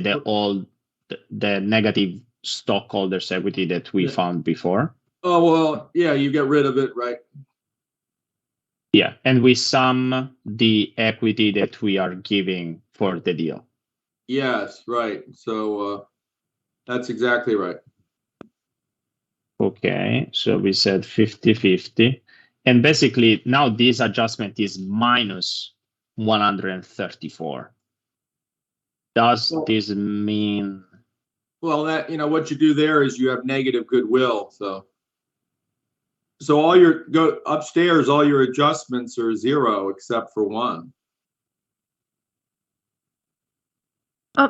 the negative stockholders' equity that we found before. Oh, well, yeah, you get rid of it, right? Yeah, and we sum the equity that we are giving for the deal. Yes, right. So that's exactly right. Okay, so we said 50-50. And basically, now this adjustment is minus 134. Does this mean? Well, that, what you do there is you have negative goodwill. So all your go upstairs, all your adjustments are zero except for one.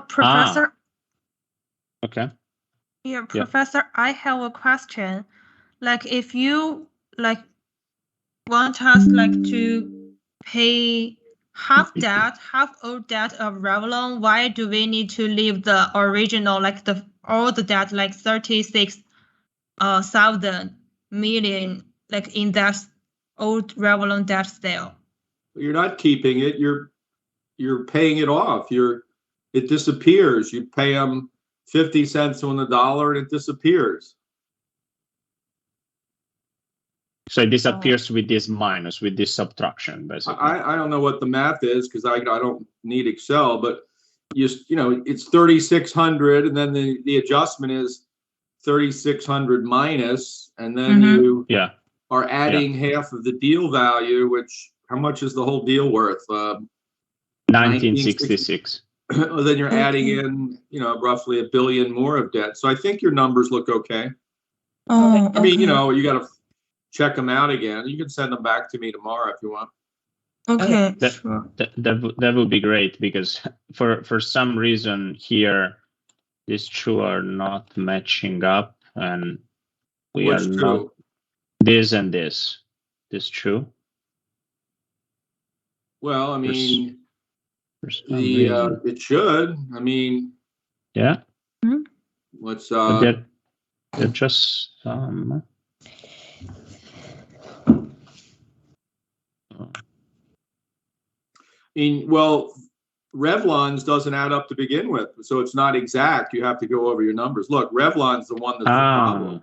Professor. Okay. Yeah, Professor, I have a question. Like, if you want us to pay half debt, half owed debt of Revlon, why do we need to leave the original, all the debt, 36,000 million, in that old Revlon debt still? You're not keeping it. You're paying it off. It disappears. You pay them 50 cents on the dollar and it disappears. So it disappears with this minus, with this subtraction, basically. I don't know what the math is because I don't need Excel, but it's 3,600, and then the adjustment is 3,600 minus, and then you are adding half of the deal value. Which, how much is the whole deal worth? 1966. Then you're adding in, roughly $1 billion more of debt. So I think your numbers look okay. Oh, I mean, you got to check them out again. You can send them back to me tomorrow if you want. Okay, sure. That would be great, because for some reason here, these two are not matching up, and we are not. This and this true. Well, I mean, it should. I mean, yeah. Let's they're just well, Revlon's doesn't add up to begin with, so it's not exact. You have to go over your numbers. Look, Revlon's the one that's the problem.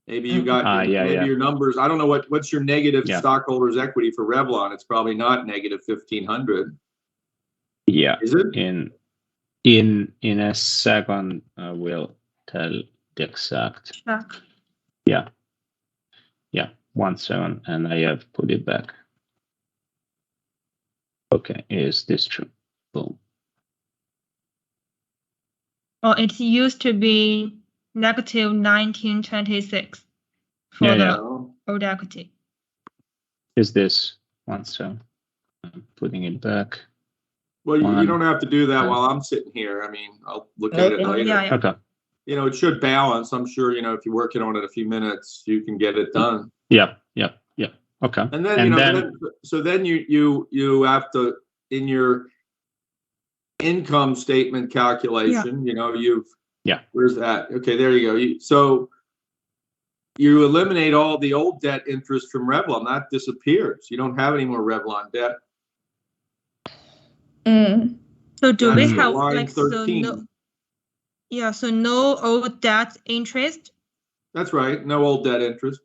Maybe you got your numbers. I don't know what's your negative stockholders' equity for Revlon. It's probably not negative 1,500. Yeah. Is it? In a second, I will tell the exact. Yeah. 1 second, and I have put it back. Okay, is this true? Boom. Oh, it used to be negative 1926 for the old equity. Is this 1 second? I'm putting it back. Well, you don't have to do that while I'm sitting here. I mean, I'll look at it later. Yeah. Okay. It should balance. I'm sure, if you're working on it a few minutes, you can get it done. Yeah. Okay. And then, then you have to, in your income statement calculation, where's that? Okay, there you go. So you eliminate all the old debt interest from Revlon. That disappears. You don't have any more Revlon debt. So do we have so no old debt interest? That's right. No old debt interest.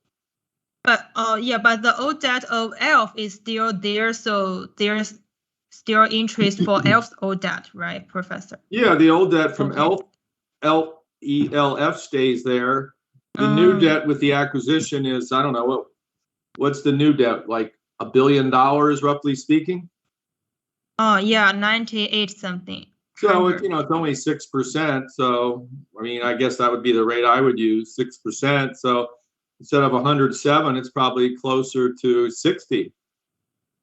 But but the old debt of ELF is still there, so there's still interest for ELF's old debt, right, Professor? Yeah, the old debt from ELF stays there. The new debt with the acquisition is, I don't know, what's the new debt, like $1 billion, roughly speaking? 98 something. So it's only 6%. So I mean, I guess that would be the rate I would use, 6%. So instead of 107, it's probably closer to 60.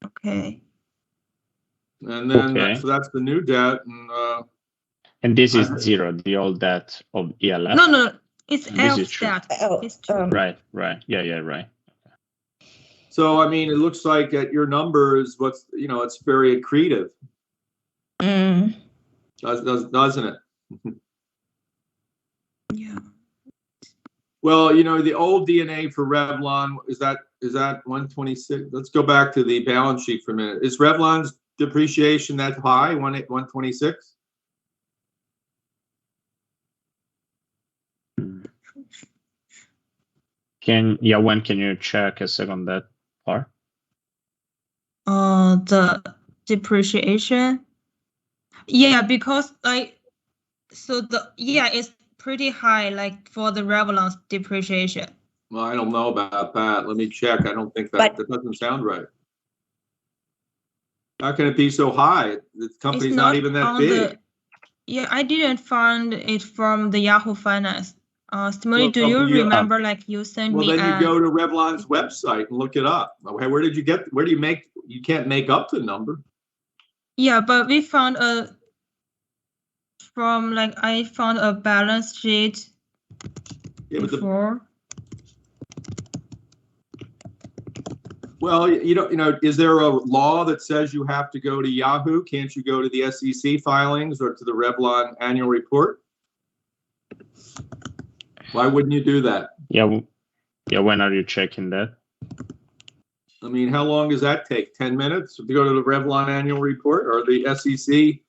Okay. And then so that's the new debt, and this is zero, the old debt of ELF. No, it's ELF debt. It's true. Right. Yeah, right. So I mean, it looks like at your numbers, it's very accretive. Doesn't it? Yeah. Well, the old DNA for Revlon is that 126. Let's go back to the balance sheet for a minute. Is Revlon's depreciation that high, 126? When can you check a second that part? The depreciation. Yeah, because it's pretty high, like for the Revlon's depreciation. Well, I don't know about that. Let me check. I don't think that doesn't sound right. How can it be so high? The company's not even that big. I didn't find it from the Yahoo Finance. Stimuli, do you remember, like you sent me? Well, then you go to Revlon's website and look it up. Where do you make, you can't make up the number. Yeah, but we found I found a balance sheet before. Well, is there a law that says you have to go to Yahoo? Can't you go to the SEC filings or to the Revlon annual report? Why wouldn't you do that? Yeah. When are you checking that? I mean, how long does that take? 10 minutes to go to the Revlon annual report or the SEC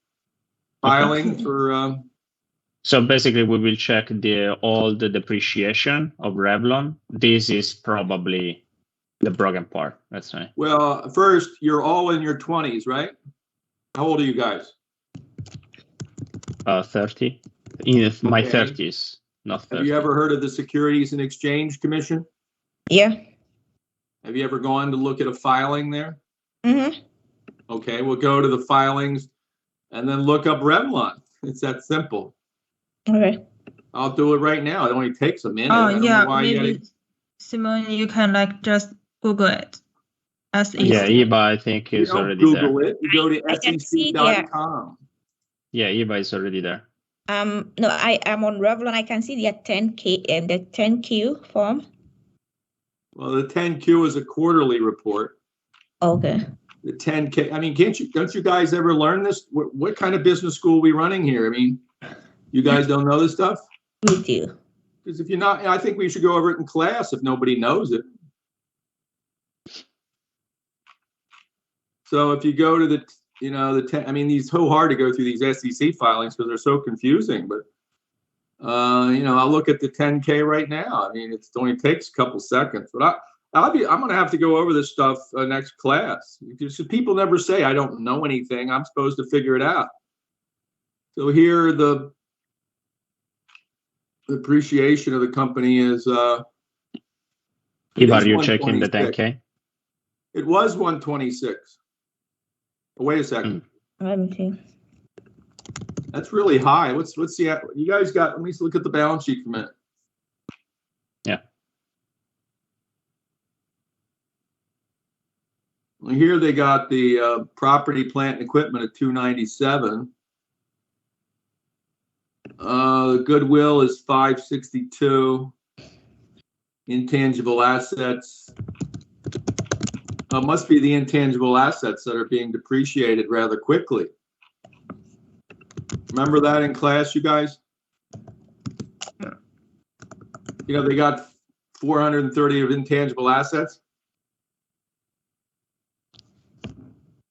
filing for? So basically, we will check all the depreciation of Revlon. This is probably the broken part. That's right. Well, first, you're all in your 20s, right? How old are you guys? 30. In my 30s, not 30. Have you ever heard of the Securities and Exchange Commission? Yeah. Have you ever gone to look at a filing there? Mm-hmm. Okay, we'll go to the filings and then look up Revlon. It's that simple. Okay. I'll do it right now. It only takes a minute. Oh, yeah, maybe, Simone, you can just Google it. As easy. Yeah, Eva, I think is already Google there. it. You go to sec.com. Yeah, Eva is already there. No, I am on Revlon. I can see the 10K and the 10Q form. Well, the 10Q is a quarterly report. Okay. The 10K. I mean, don't you guys ever learn this? What kind of business school are we running here? I mean, you guys don't know this stuff? We do. Because if you're not, I think we should go over it in class if nobody knows it. So if you go to I mean, these so hard to go through these SEC filings because they're so confusing. But I'll look at the 10K right now. I mean, it only takes a couple seconds. But I'm going to have to go over this stuff next class because people never say I don't know anything. I'm supposed to figure it out. So here the appreciation of the company is. Eva, are you checking the 10K? It was 126. Oh, wait a second. Okay. That's really high. What's the, you guys got, let me look at the balance sheet for a minute. Yeah. Well, here they got the property, plant, and equipment at 297. The goodwill is 562. Intangible assets. Must be the intangible assets that are being depreciated rather quickly. Remember that in class, you guys? They got 430 of intangible assets.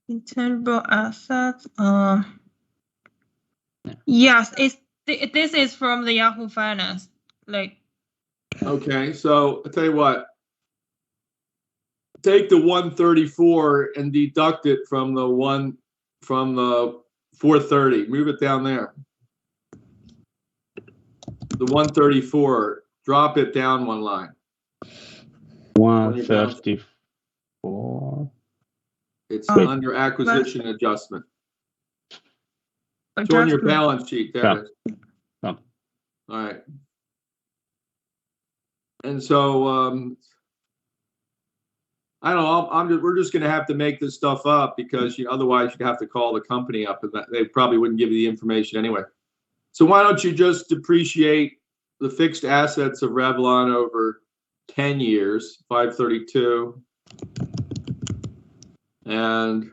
Intangible assets. Yes, this is from the Yahoo Finance. Okay, so I'll tell you what. Take the 134 and deduct it from the 430. Move it down there. The 134. Drop it down one line. 134. It's under acquisition adjustment. It's on your balance sheet. There it is. Oh. All right. And so I don't know. We're just going to have to make this stuff up because otherwise you'd have to call the company up, and they probably wouldn't give you the information anyway. So why don't you just depreciate the fixed assets of Revlon over 10 years, 532, and.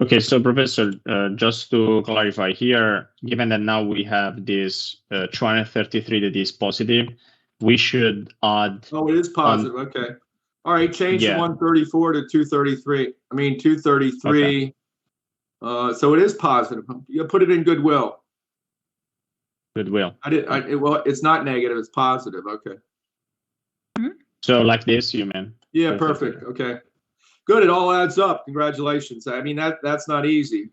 Okay, so Professor, just to clarify here, given that now we have this 233 that is positive, we should add. Oh, it is positive. Okay. All right. Change 134 to 233. I mean, 233. Okay. So it is positive. You put it in goodwill. goodwill. Well, it's not negative, it's positive. Okay. So like this, you mean? Yeah, perfect. Okay. Good. It all adds up. Congratulations. I mean, that's not easy.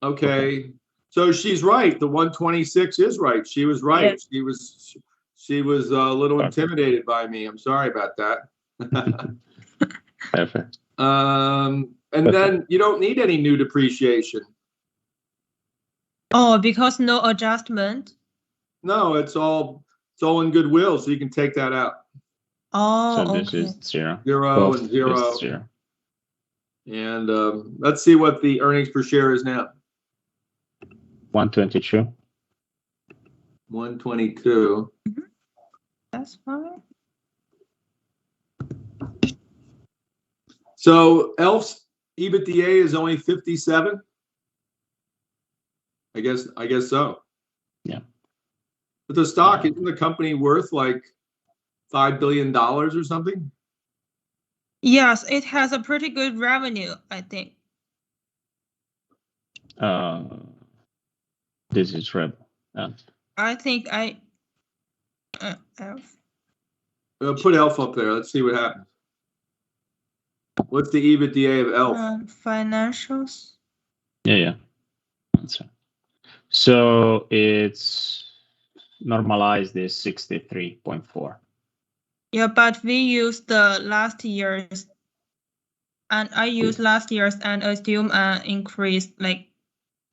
Okay. So she's right. The 126 is right. She was right. Yeah. She was a little intimidated by me. I'm sorry about that. Perfect. And then you don't need any new depreciation. Oh, because no adjustment? No, it's all in goodwill, so you can take that out. Oh, so this is 0. 0 and 0. 0. And let's see what the earnings per share is now. 122. 122. That's fine. So ELF's EBITDA is only 57. I guess so. Yeah. But the stock, isn't the company worth like $5 billion or something? Yes, it has a pretty good revenue, I think. This is Rebel. I think ELF. Put ELF up there. Let's see what happens. What's the EBITDA of ELF? Financials. Yeah. That's right. So it's normalized is 63.4. Yeah, but we use the last year's, and I use last year's and assume an increase, like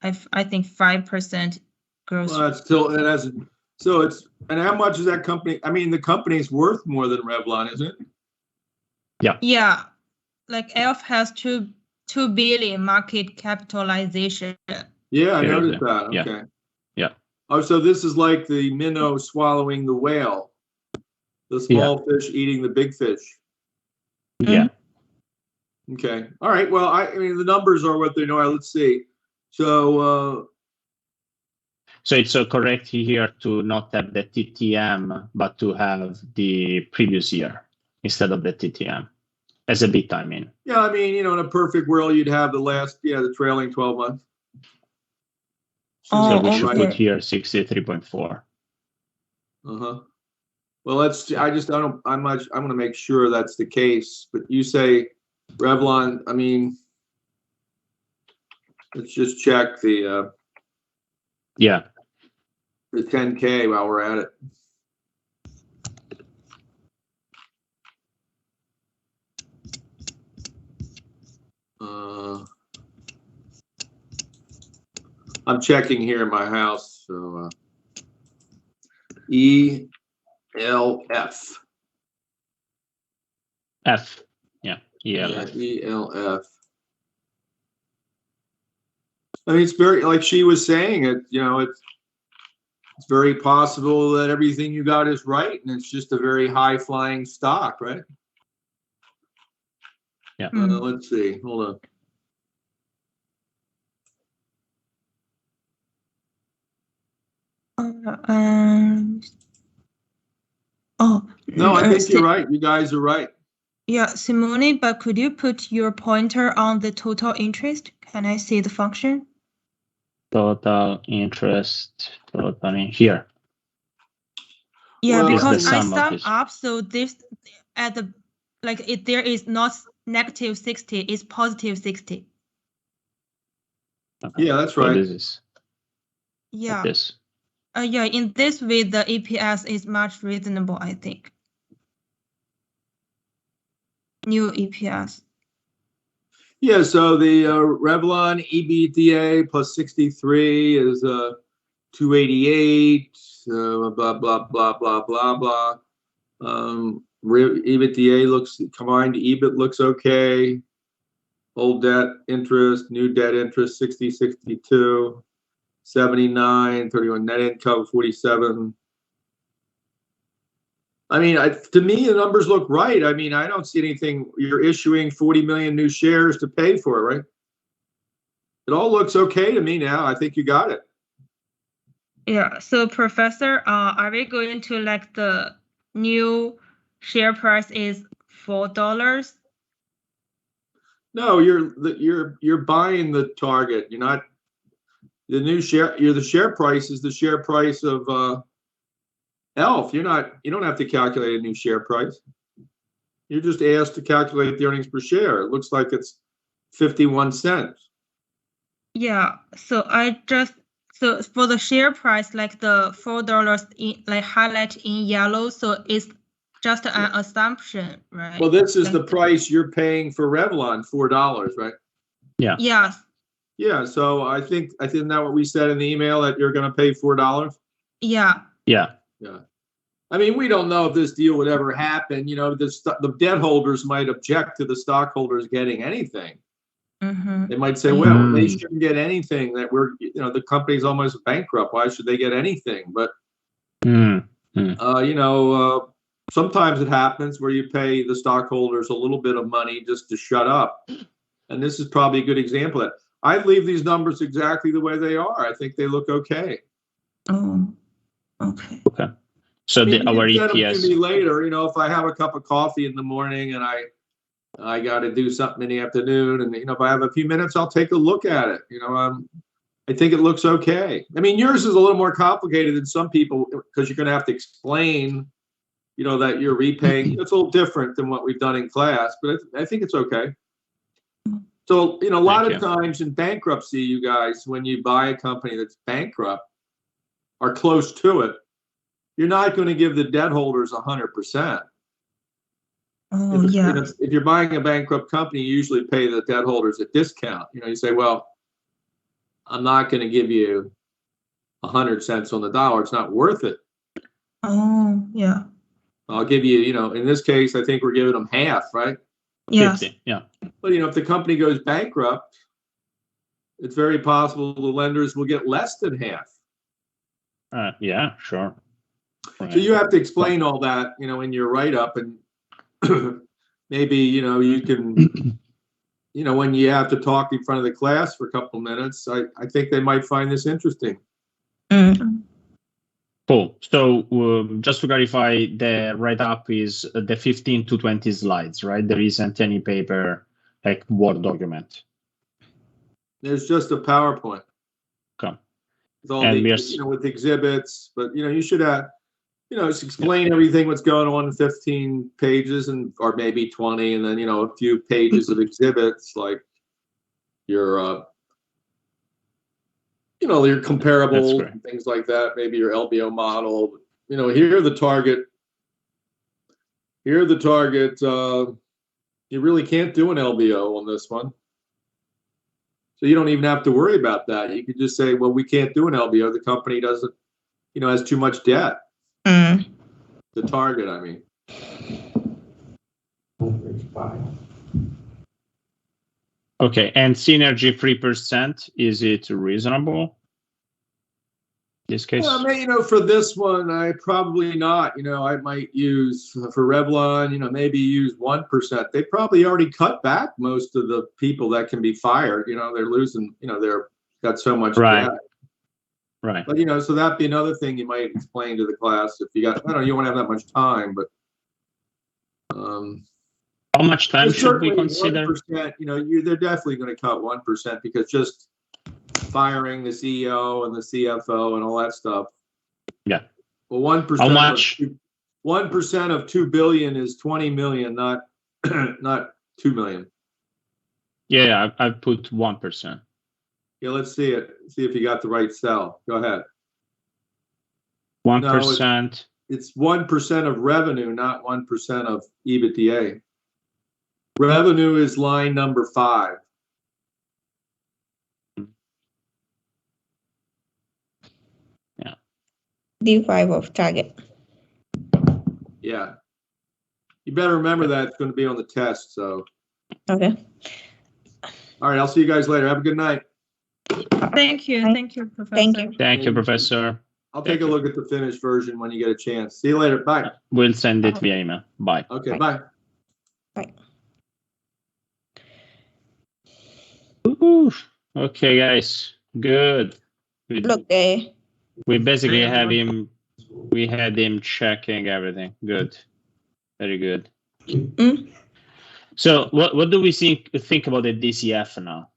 I think 5% growth. Well, that's still so it's, and how much is that company? I mean, the company's worth more than Revlon, isn't it? Yeah. Yeah, like ELF has 2 billion market capitalization. Yeah, I noticed that. Okay. Yeah. Oh, so this is like the minnow swallowing the whale, the small fish eating the big fish. Yeah. Okay. All right. Well, I mean, the numbers are what they know. Let's see. So it's so correct here to not have the TTM, but to have the previous year instead of the TTM as a bit, I mean. Yeah, I mean, in a perfect world, you'd have the trailing 12 months. So we should put here 63.4. Well, I'm going to make sure that's the case, but you say Revlon, I mean, let's just check the 10K while we're at it. I'm checking here in my house, so ELF. F. Yeah, ELF. ELF. I mean, it's very, like she was saying, it's very possible that everything you got is right, and it's just a very high-flying stock, right? Yeah. Let's see. Hold on. No, I think you're right. You guys are right. Yeah, Simone, but could you put your pointer on the total interest? Can I see the function? Total interest, here. Yeah, because I sum up, so this at the there is not negative 60, it's positive 60. Okay. Yeah, that's right. So this is like this. Yeah, in this way, the EPS is much reasonable, I think. New EPS. Yeah, so the Revlon EBITDA plus 63 is 288. Blah blah blah blah blah blah. EBITDA looks, combined EBIT looks okay. Old debt interest, new debt interest 60, 62, 79, 31 net income 47. I mean, to me, the numbers look right. I mean, I don't see anything. You're issuing 40 million new shares to pay for it, right? It all looks okay to me now. I think you got it. Yeah. So, Professor, are we going to the new share price is $4? No, you're buying the target. You're not. the new share, the share price is the share price of ELF. You don't have to calculate a new share price. You're just asked to calculate the earnings per share. It looks like it's 51 cents. Yeah. So so for the share price, like the $4 like highlight in yellow, so it's just an assumption, right? Well, this is the price you're paying for Revlon, $4, right? Yeah. Yes. Yeah. So I think that what we said in the email, that you're going to pay $4. Yeah. Yeah. Yeah. I mean, we don't know if this deal would ever happen. You know, the debt holders might object to the stockholders getting anything. Mm-hmm. They might say, well, they shouldn't get anything. That the company's almost bankrupt. Why should they get anything? But, sometimes it happens where you pay the stockholders a little bit of money just to shut up. And this is probably a good example of that. I'd leave these numbers exactly the way they are. I think they look okay. Oh, okay. Okay. So our EPS. To me later, if I have a cup of coffee in the morning and I got to do something in the afternoon, and if I have a few minutes, I'll take a look at it. I think it looks okay. I mean, yours is a little more complicated than some people because you're going to have to explain, that you're repaying. It's a little different than what we've done in class, but I think it's okay. So, a lot of times in bankruptcy, you guys, when you buy a company that's bankrupt or close to it, you're not going to give the debt holders 100%. Oh, yeah. If you're buying a bankrupt company, you usually pay the debt holders a discount. You say, well, I'm not going to give you 100 cents on the dollar. It's not worth it. Oh, yeah. I'll give you, in this case, I think we're giving them half, right? Yes. 50, yeah. But, if the company goes bankrupt, it's very possible the lenders will get less than half. Yeah, sure. Right. So you have to explain all that, in your write-up, and maybe, you can, when you have to talk in front of the class for a couple of minutes, I think they might find this interesting. Mm-hmm. Cool. So just to clarify, the write-up is the 15 to 20 slides, right? There isn't any paper, like Word document. There's just a PowerPoint. Okay. With all with exhibits, but you should have, just explain everything what's going on in 15 pages or maybe 20, and then a few pages of exhibits like your your comparables and things like that, maybe your LBO model. Here the target. You really can't do an LBO on this one. So you don't even have to worry about that. You could just say, well, we can't do an LBO. The company doesn't, has too much debt. The target, I mean. Okay, and synergy 3%, is it reasonable? This case? Well, I mean, for this one, I probably not. I might use for Revlon, maybe use 1%. They probably already cut back most of the people that can be fired. They're losing. They're got so much debt. Right. But so that'd be another thing you might explain to the class if you got. I don't know. You won't have that much time, but. How much time should we consider? 1%, they're definitely going to cut 1% because just firing the CEO and the CFO and all that stuff. Yeah. Well, 1%. How much? 1% of 2 billion is 20 million, not 2 million. Yeah, I put 1%. Yeah, let's see it. See if you got the right cell. Go ahead. 1%. No, it's 1% of revenue, not 1% of EBITDA. Revenue is line number 5. Yeah. D5 of target. Yeah. You better remember that it's going to be on the test. So. Okay. All right. I'll see you guys later. Have a good night. Thank you. Thank you, Professor. Thank you, Professor. I'll take a look at the finished version when you get a chance. See you later. Bye. We'll send it via email. Bye. Okay. Bye. Bye. Ooh, okay, guys. Good. Look there. We basically have him. We had him checking everything. Good. Very good. So what do we think about the DCF now?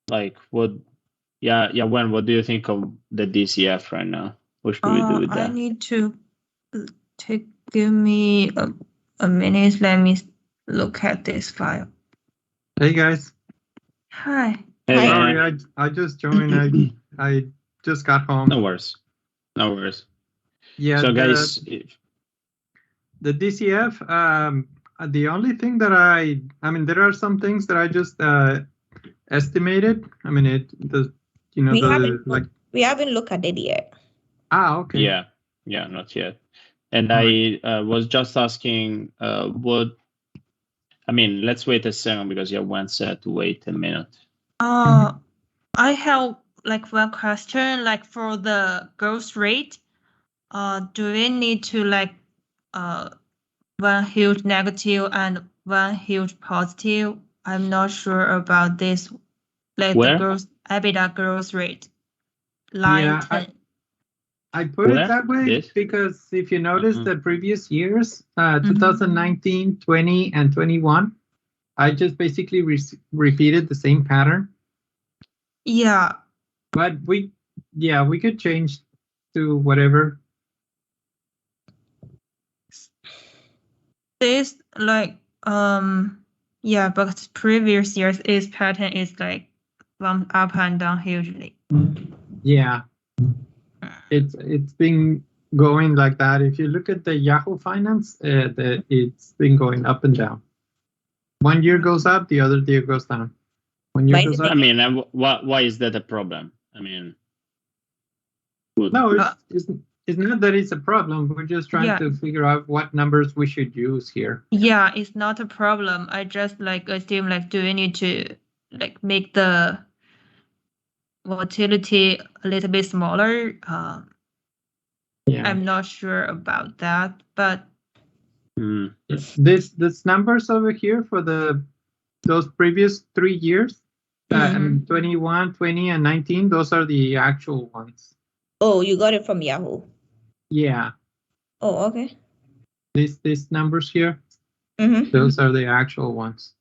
Like what yeah. What do you think of the DCF right now? What should we do with that? I need to give me a minute. Let me look at this file. Hey guys. Hi. Hey, sorry, I just joined. I just got home. No worries. Yeah. So guys, the DCF. The only thing that I mean, there are some things that I just estimated. I mean, we haven't looked at it yet. Okay. Yeah, not yet. And I was just asking what. I mean, let's wait a second because Yawen said to wait a minute. I have like one question, like for the growth rate. Do we need to like one huge negative and one huge positive? I'm not sure about this. Like Where? the growth EBITDA growth rate. Line 10. I put it that way because if you notice the previous years, 2019, 20, and 21, I just basically repeated the same pattern. Yeah. But we could change to whatever. This like yeah, but previous years its pattern is like one up and down hugely. Yeah. It's been going like that. If you look at the Yahoo Finance, it's been going up and down. 1 year goes up, the other year goes down. 1 year goes up. I mean, why is that a problem? I mean, no, it's not that it's a problem. We're just trying to figure out what numbers we should use here. Yeah, it's not a problem. I just like assume like, do we need to like make the volatility a little bit smaller? I'm not sure about that, but this numbers over here for those previous 3 years, 21, 20, and 19, those are the actual ones. Oh, you got it from Yahoo. Yeah. Oh, okay. These numbers here, those are the actual ones.